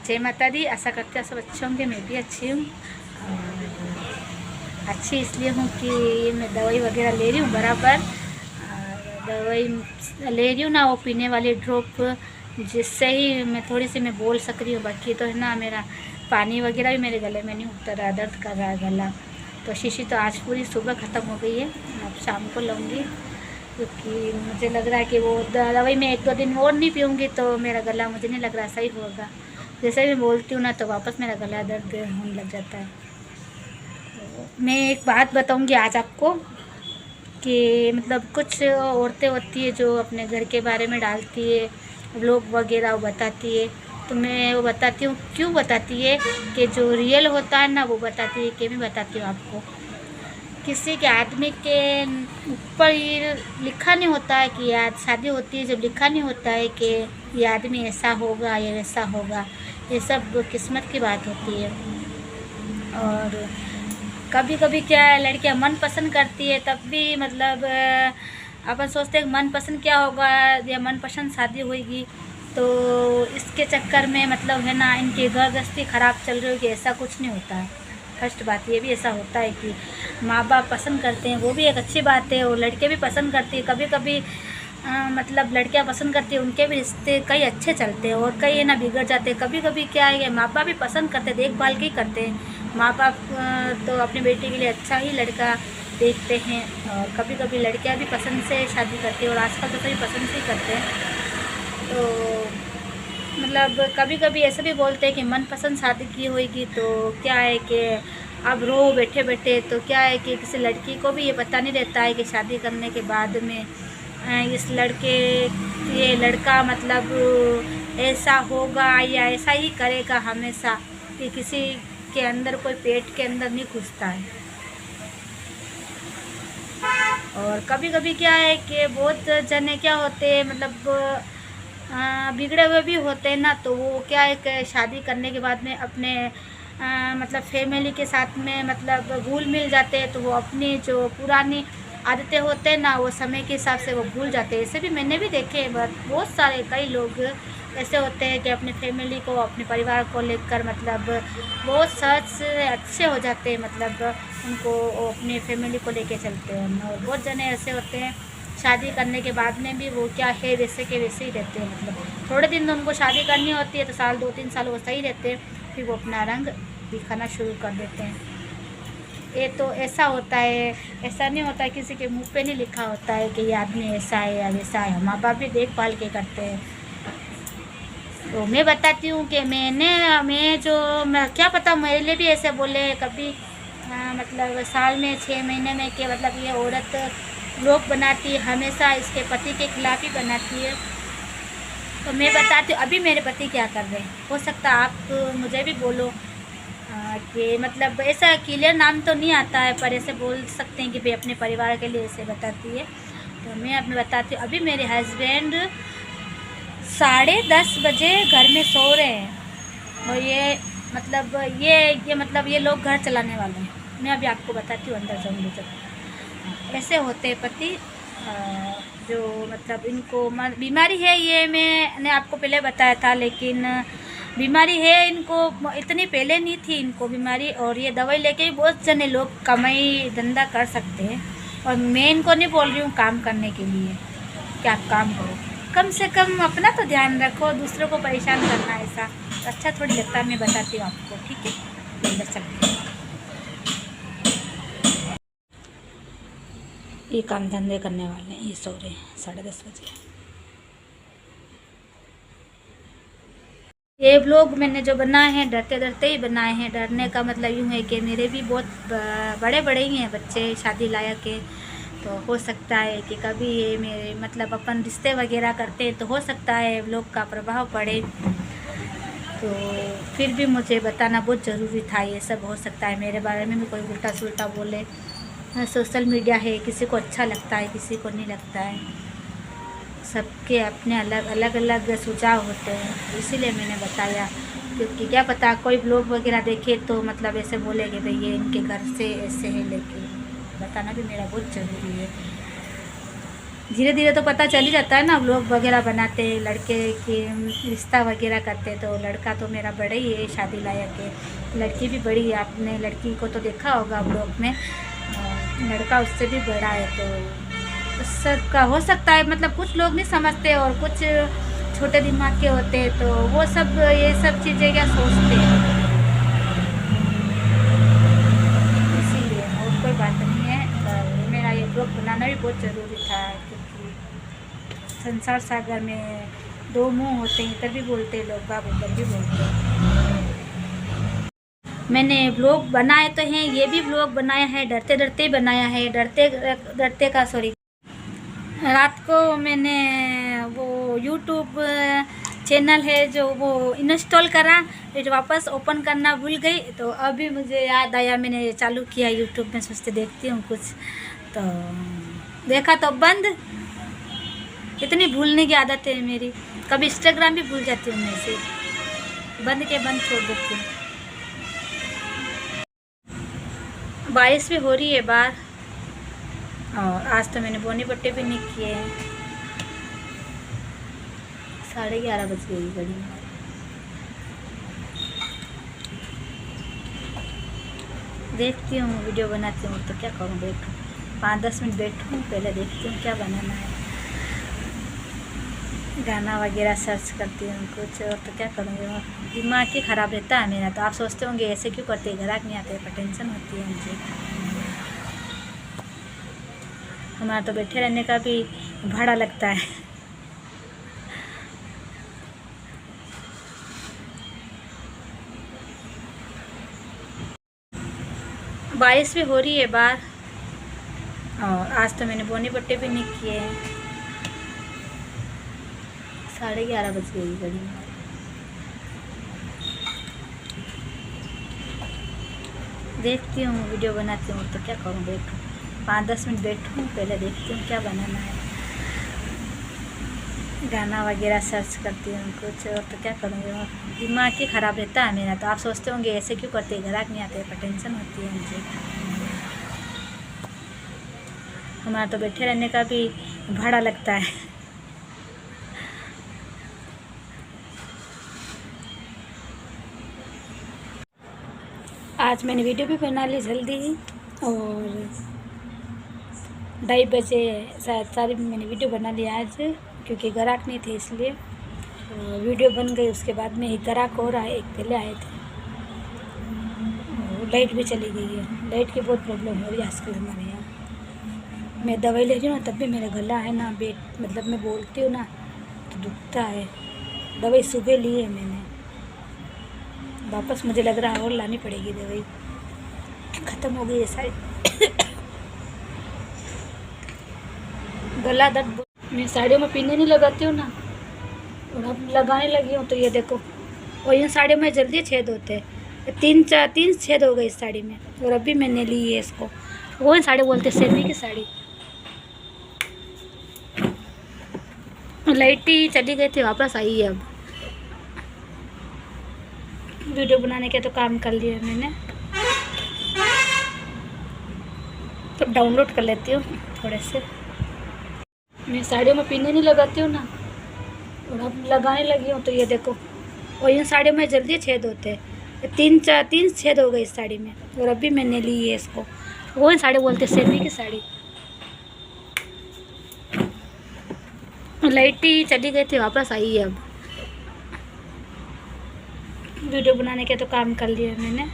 जय माता दी। आशा करते हैं सब अच्छे होंगे, मैं भी अच्छी हूँ। अच्छी इसलिए हूँ कि मैं दवाई वगैरह ले रही हूँ बराबर। दवाई ले रही हूँ ना, वो पीने वाली ड्रॉप, जिससे ही मैं थोड़ी सी मैं बोल सक रही हूँ। बाकी तो है ना, मेरा पानी वगैरह भी मेरे गले में नहीं उतर रहा, दर्द कर रहा है गला। तो शीशी तो आज पूरी सुबह ख़त्म हो गई है, अब शाम को लूँगी, क्योंकि मुझे लग रहा है कि वो दवाई मैं 1-2 दिन और नहीं पीऊँगी तो मेरा गला, मुझे नहीं लग रहा सही होगा। जैसे भी बोलती हूँ ना तो वापस मेरा गला दर्द होने लग जाता है। तो मैं एक बात बताऊँगी आज आपको कि मतलब कुछ औरतें होती है जो अपने घर के बारे में डालती है, व्लॉग वगैरह वो बताती है। तो मैं वो बताती हूँ, क्यों बताती है कि जो रियल होता है ना वो बताती है। कि मैं बताती हूँ आपको, किसी के आदमी के ऊपर ये लिखा नहीं होता है कि आज शादी होती है जब लिखा नहीं होता है कि ये आदमी ऐसा होगा या वैसा होगा। ये सब किस्मत की बात होती है। और कभी कभी क्या है, लड़कियां मन पसंद करती है तब भी मतलब अपन सोचते हैं मन पसंद क्या होगा या मन पसंद शादी होगी, तो इसके चक्कर में मतलब है ना, इनकी घर गृहस्थी ख़राब चल रही होगी। ऐसा कुछ नहीं होता है। फर्स्ट बात ये भी ऐसा होता है कि माँ बाप पसंद करते हैं, वो भी एक अच्छी बात है। और लड़के भी पसंद करती है, कभी कभी मतलब लड़कियां पसंद करती है, उनके भी रिश्ते कई अच्छे चलते हैं और कई ना बिगड़ जाते हैं। कभी कभी क्या है, माँ बाप भी पसंद करते हैं, देखभाल के ही करते हैं। माँ बाप तो अपनी बेटी के लिए अच्छा ही लड़का देखते हैं। और कभी कभी लड़कियां भी पसंद से शादी करती है, और आजकल तो सभी पसंद से ही करते हैं। तो मतलब कभी कभी ऐसे भी बोलते हैं कि मन पसंद शादी की होगी, तो क्या है कि अब रो बैठे बैठे, तो क्या है कि किसी लड़की को भी ये पता नहीं रहता है कि शादी करने के बाद में इस लड़के, ये लड़का मतलब ऐसा होगा या ऐसा ही करेगा हमेशा, कि किसी के अंदर कोई पेट के अंदर नहीं घुसता है। और कभी कभी क्या है कि बहुत जने क्या होते हैं मतलब बिगड़े हुए भी होते हैं ना, तो वो क्या है कि शादी करने के बाद में अपने मतलब फैमिली के साथ में मतलब घुल मिल जाते हैं। तो वो अपनी जो पुरानी आदतें होते हैं ना, वो समय के हिसाब से वो भूल जाते हैं। ऐसे भी मैंने भी देखे हैं, बहुत सारे कई लोग ऐसे होते हैं कि अपने फैमिली को, अपने परिवार को लेकर मतलब बहुत सहज अच्छे हो जाते हैं, मतलब उनको अपने फैमिली को लेके चलते हैं। और बहुत जने ऐसे होते हैं शादी करने के बाद में भी वो क्या है, वैसे के वैसे ही रहते हैं। मतलब थोड़े दिन तो उनको शादी करनी होती है, तो साल 2-3 साल वो सही रहते हैं, फिर वो अपना रंग दिखाना शुरू कर देते हैं। ये तो ऐसा होता है, ऐसा नहीं होता है, किसी के मुंह पे नहीं लिखा होता है कि ये आदमी ऐसा है या वैसा है। माँ बाप भी देखभाल के करते हैं। तो मैं बताती हूँ कि मैं क्या पता मेरे भी ऐसे बोले कभी मतलब साल में 6 महीने में कि मतलब ये औरत लोग बनाती है, हमेशा इसके पति के खिलाफ ही बनाती है। तो मैं बताती हूँ अभी मेरे पति क्या कर रहे हैं। हो सकता है आप मुझे भी बोलो कि मतलब ऐसा क्लियर नाम तो नहीं आता है, पर ऐसे बोल सकते हैं कि भाई अपने परिवार के लिए ऐसे बताती है। तो मैं अपने बताती हूँ, अभी मेरे हस्बैंड 10:30 बजे घर में सो रहे हैं, और ये मतलब ये लोग घर चलाने वाले हैं। मैं अभी आपको बताती हूँ, अंदर जाऊँगी जब। ऐसे होते हैं पति जो मतलब इनको बीमारी है, ये मैंने आपको पहले बताया था, लेकिन बीमारी है इनको, इतनी पहले नहीं थी इनको बीमारी। और ये दवाई लेके ही बहुत जने लोग कमाई धंधा कर सकते हैं। और मैं इनको नहीं बोल रही हूँ काम करने के लिए कि आप काम करो, कम से कम अपना तो ध्यान रखो, दूसरों को परेशान करना ऐसा अच्छा थोड़ी लगता है। मैं बताती हूँ आपको, ठीक है। अंदर चलते हैं। ये काम धंधे करने वाले हैं, ये सो रहे हैं 10:30 बजे। ये व्लॉग मैंने जो बनाए हैं डरते डरते ही बनाए हैं। डरने का मतलब यूँ है कि मेरे भी बहुत बड़े बड़े ही हैं बच्चे शादी लायक के। तो हो सकता है कि कभी ये मेरे मतलब अपन रिश्ते वगैरह करते हैं, तो हो सकता है व्लॉग का प्रभाव पड़े। तो फिर भी मुझे बताना बहुत ज़रूरी था। ये सब हो सकता है मेरे बारे में भी कोई उल्टा सुल्टा बोले। सोशल मीडिया है, किसी को अच्छा लगता है, किसी को नहीं लगता है। सबके अपने अलग अलग सुझाव होते हैं, इसीलिए मैंने बताया। क्योंकि क्या पता कोई ब्लॉग वगैरह देखे तो मतलब ऐसे बोले कि भाई ये इनके घर से ऐसे है, लेकिन बताना भी मेरा बहुत ज़रूरी है। धीरे धीरे तो पता चल ही जाता है ना, व्लॉग वगैरह बनाते हैं, लड़के की रिश्ता वगैरह करते हैं, तो लड़का तो मेरा बड़ा ही है, शादी लायक है, लड़की भी बड़ी है। आपने लड़की को तो देखा होगा व्लॉग में, लड़का उससे भी बड़ा है। तो सबका हो सकता है, मतलब कुछ लोग नहीं समझते और कुछ छोटे दिमाग के होते हैं, तो वो सब ये सब चीज़ें क्या सोचते हैं, इसीलिए और कोई बात नहीं है। पर मेरा ये ब्लॉग बनाना भी बहुत ज़रूरी था, क्योंकि संसार सागर में दो मुंह होते हैं, इधर भी बोलते हैं लोग, बाप उधर भी बोलते हैं। मैंने ब्लॉग बनाए तो हैं, ये भी ब्लॉग बनाया है, डरते डरते बनाया है, डरते डरते का सॉरी। रात को मैंने वो यूट्यूब चैनल है जो वो इंस्टॉल करा, फिर वापस ओपन करना भूल गई, तो अभी मुझे याद आया, मैंने चालू किया यूट्यूब में, सोचते देखती हूँ कुछ, तो देखा तो बंद। इतनी भूलने की आदत है मेरी, कभी इंस्टाग्राम भी भूल जाती हूँ मैं, से बंद के बंद छोड़ देती हूँ। बारिश भी हो रही है बाहर, और आज तो मैंने बोनी पट्टे भी नहीं किए हैं। 11:30 बज गई घड़ी में। देखती हूँ, वीडियो बनाती हूँ, तो क्या करूँ, बैठूँ 5-10 मिनट बैठूँ, पहले देखती हूँ क्या बनाना है, गाना वगैरह सर्च करती हूँ कुछ, और तो क्या करूँगी, दिमाग ही ख़राब रहता है मेरा। तो आप सोचते होंगे ऐसे क्यों करते, ग्राहक नहीं आते, पर टेंशन होती है मुझे। हमारा तो बैठे रहने का भी भाड़ा लगता है। बारिश भी हो रही है बाहर, और आज तो मैंने बोनी पट्टे भी नहीं किए हैं। 11:30 बज गई घड़ी में। देखती हूँ, वीडियो बनाती हूँ, तो क्या करूँ, बैठूँ 5-10 मिनट बैठूँ, पहले देखती हूँ क्या बनाना है, गाना वगैरह सर्च करती हूँ कुछ, और तो क्या करूँगी, दिमाग ही ख़राब रहता है मेरा। तो आप सोचते होंगे ऐसे क्यों करते, ग्राहक नहीं आते, पर टेंशन होती है मुझे। हमारा तो बैठे रहने का भी भाड़ा लगता है। आज मैंने वीडियो भी बना ली जल्दी, और 2:30 बजे शायद सारी मैंने वीडियो बना ली आज, क्योंकि ग्राहक नहीं थे इसलिए। तो वीडियो बन गई, उसके बाद में एक ग्राहक और आए, एक पहले आए थे। लाइट भी चली गई है, लाइट की बहुत प्रॉब्लम हो रही है आजकल हमारे यहाँ। मैं दवाई ले रही हूँ ना, तब भी मेरा गला है ना, मतलब मैं बोलती हूँ ना तो दुखता है। दवाई सुबह ली है मैंने, वापस मुझे लग रहा है और लानी पड़ेगी, दवाई ख़त्म हो गई है सारी। गला दर्द मैं साड़ियों में पीने नहीं लगाती हूँ ना, और अब लगाने लगी हूँ, तो ये देखो, और इन साड़ियों में जल्दी छेद होते हैं, 3 छेद हो गए इस साड़ी में, और अभी मैंने ली है इसको। वो साड़ी बोलते हैं सेमी की साड़ी। लाइट ही चली गई थी, वापस आई है। अब वीडियो बनाने के तो काम कर लिया मैंने, तो डाउनलोड कर लेती हूँ थोड़े से। मैं साड़ियों में पीने नहीं लगाती हूँ ना, और अब लगाने लगी हूँ, तो ये देखो, और इन साड़ियों में जल्दी छेद होते हैं, 3 छेद हो गए इस साड़ी में, और अभी मैंने ली है इसको। वो साड़ी बोलते हैं सेमी की साड़ी। लाइट ही चली गई थी, वापस आई है। अब वीडियो बनाने के तो काम कर लिया मैंने,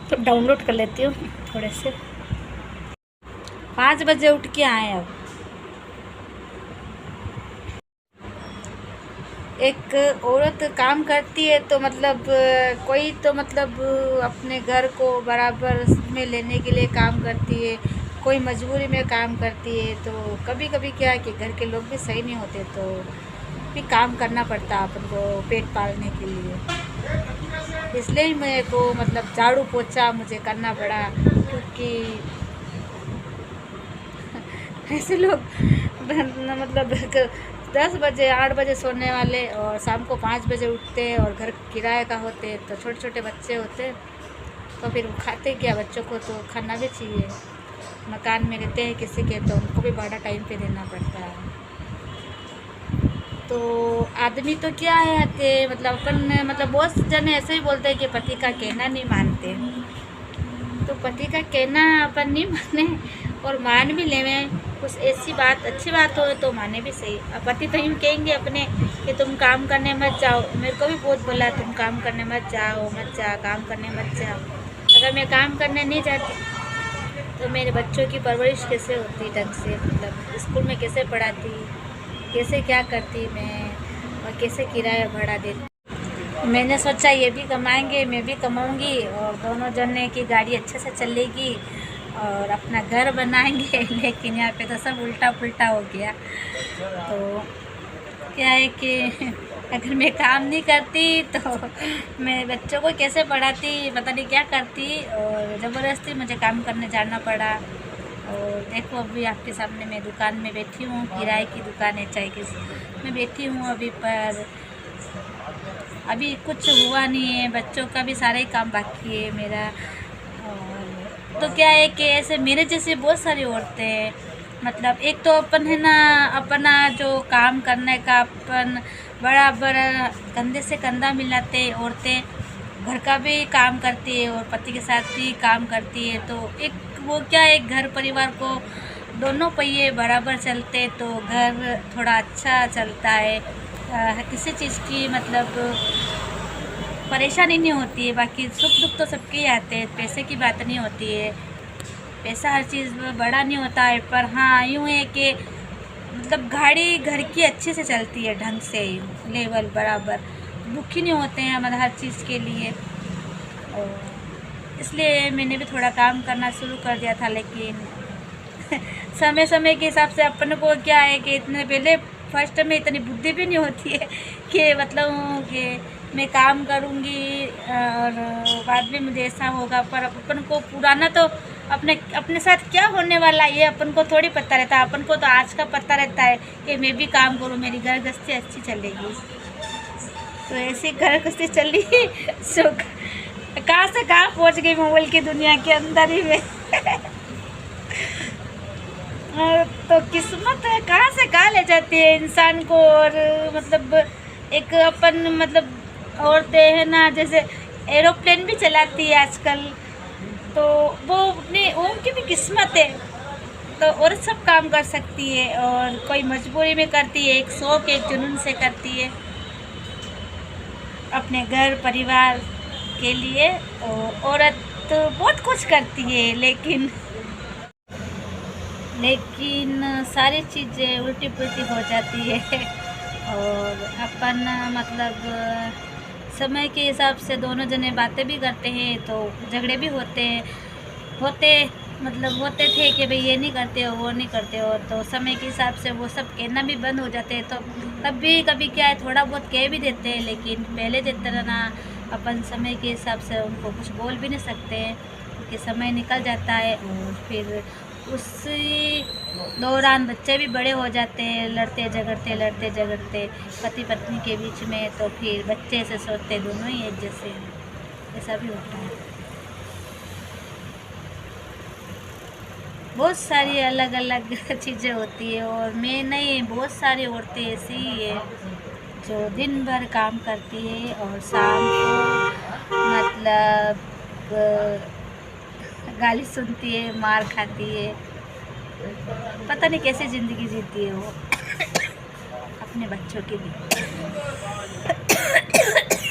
तो डाउनलोड कर लेती हूँ थोड़े से। 5 बजे उठ के आए। अब एक औरत काम करती है तो मतलब कोई तो मतलब अपने घर को बराबर में लेने के लिए काम करती है, कोई मजबूरी में काम करती है। तो कभी कभी क्या है कि घर के लोग भी सही नहीं होते, तो भी काम करना पड़ता है अपन को पेट पालने के लिए। इसलिए मेरे को मतलब झाड़ू पोछा मुझे करना पड़ा, क्योंकि ऐसे लोग मतलब 10 बजे 8 बजे सोने वाले और शाम को 5 बजे उठते हैं, और घर किराए का होते हैं, तो छोटे छोटे बच्चे होते हैं, तो फिर खाते क्या, बच्चों को तो खाना भी चाहिए। मकान में रहते हैं किसी के, तो उनको भी भाड़ा टाइम पे देना पड़ता है। तो आदमी तो क्या है कि मतलब अपन मतलब बहुत जने ऐसे ही बोलते हैं कि पति का कहना नहीं मानते। तो पति का कहना अपन नहीं माने और मान भी लेवें, कुछ ऐसी बात अच्छी बात हो तो माने भी सही। अब पति तो यूँ कहेंगे अपने कि तुम काम करने मत जाओ। मेरे को भी बहुत बोला तुम काम करने मत जाओ, मत जा, काम करने मत जाओ। अगर मैं काम करने नहीं जाती तो मेरे बच्चों की परवरिश कैसे होती ढंग से, मतलब स्कूल में कैसे पढ़ाती, कैसे क्या करती मैं, और कैसे किराया भाड़ा देती। मैंने सोचा ये भी कमाएंगे, मैं भी कमाऊंगी, और दोनों जने की गाड़ी अच्छे से चलेगी और अपना घर बनाएंगे। लेकिन यहाँ पे तो सब उल्टा पुल्टा हो गया। तो क्या है कि अगर मैं काम नहीं करती तो मैं बच्चों को कैसे पढ़ाती, पता नहीं क्या करती, और ज़बरदस्ती मुझे काम करने जाना पड़ा। और देखो अभी आपके सामने मैं दुकान में बैठी हूँ, किराए की दुकान है चाय की, मैं बैठी हूँ अभी। पर अभी कुछ हुआ नहीं है, बच्चों का भी सारा ही काम बाकी है मेरा। और तो क्या है कि ऐसे मेरे जैसे बहुत सारी औरतें हैं, मतलब एक तो अपन है ना, अपना जो काम करने का अपन बराबर कंधे से कंधा मिलाते औरतें, घर का भी काम करती है और पति के साथ भी काम करती है। तो एक वो क्या है, घर परिवार को दोनों पहिए बराबर चलते तो घर थोड़ा अच्छा चलता है। किसी चीज़ की मतलब परेशानी नहीं होती है। बाकी सुख दुख तो सबके ही आते हैं, पैसे की बात नहीं होती है, पैसा हर चीज़ बड़ा नहीं होता है। पर हाँ यूँ है कि मतलब गाड़ी घर की अच्छे से चलती है ढंग से, लेवल बराबर, दुखी नहीं होते हैं मतलब हर चीज़ के लिए। और इसलिए मैंने भी थोड़ा काम करना शुरू कर दिया था। लेकिन समय समय के हिसाब से अपन को क्या है कि इतने पहले फर्स्ट में इतनी बुद्धि भी नहीं होती है कि मतलब कि मैं काम करूँगी और बाद में मुझे ऐसा होगा। पर अपन को पुराना तो अपने साथ क्या होने वाला है ये अपन को थोड़ी पता रहता है। अपन को तो आज का पता रहता है कि मैं भी काम करूँ, मेरी घर गृहस्थी अच्छी चलेगी। तो ऐसी घर गृहस्थी चली सो कहाँ से कहाँ पहुँच गई मोबाइल की दुनिया के अंदर ही में। तो किस्मत कहाँ से कहाँ ले जाती है इंसान को। और मतलब एक अपन मतलब औरतें हैं ना, जैसे एरोप्लेन भी चलाती है आजकल, तो वो अपनी उनकी भी किस्मत है। तो औरत सब काम कर सकती है, और कोई मजबूरी में करती है, एक शौक एक जुनून से करती है अपने घर परिवार के लिए। और औरत तो बहुत कुछ करती है, लेकिन सारी चीज़ें उल्टी पुल्टी हो जाती है। और अपन मतलब समय के हिसाब से दोनों जने बातें भी करते हैं तो झगड़े भी होते थे कि भाई ये नहीं करते हो वो नहीं करते हो। तो समय के हिसाब से वो सब कहना भी बंद हो जाते हैं। तो कभी क्या है थोड़ा बहुत कह भी देते हैं, लेकिन पहले जिस तरह ना अपन समय के हिसाब से उनको कुछ बोल भी नहीं सकते हैं, क्योंकि समय निकल जाता है। और फिर उसी दौरान बच्चे भी बड़े हो जाते हैं, लड़ते झगड़ते पति पत्नी के बीच में। तो फिर बच्चे से सोचते दोनों ही एक जैसे, ऐसा भी होता है। बहुत सारी अलग अलग चीज़ें होती है। और मैं नहीं, बहुत सारी औरतें ऐसी ही है जो दिन भर काम करती है और शाम को मतलब गाली सुनती है, मार खाती है, पता नहीं कैसे ज़िंदगी जीती है वो अपने बच्चों के लिए।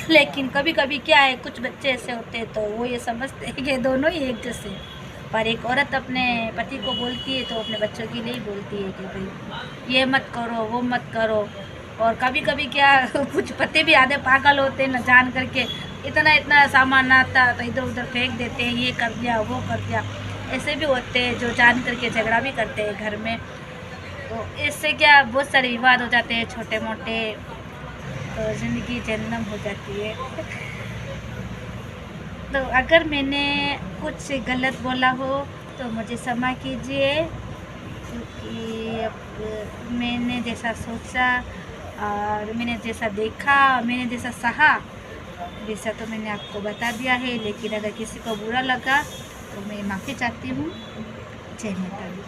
लेकिन कभी कभी क्या है, कुछ बच्चे ऐसे होते हैं तो वो ये समझते हैं कि दोनों ही एक जैसे। पर एक औरत अपने पति को बोलती है तो अपने बच्चों के लिए ही बोलती है कि भाई ये मत करो वो मत करो। और कभी कभी क्या कुछ पति भी आधे पागल होते हैं न जान करके, इतना सामान आता तो इधर उधर फेंक देते हैं, ये कर दिया वो कर दिया। ऐसे भी होते हैं जो जान करके झगड़ा भी करते हैं घर में। तो इससे क्या बहुत सारे विवाद हो जाते हैं छोटे मोटे, तो ज़िंदगी जहन्नम हो जाती है। तो अगर मैंने कुछ गलत बोला हो तो मुझे क्षमा कीजिए, क्योंकि अब मैंने जैसा सोचा और मैंने जैसा देखा, मैंने जैसा सहा वैसा तो मैंने आपको बता दिया है। लेकिन अगर किसी को बुरा लगा तो मैं माफ़ी चाहती हूँ। जय माता दी।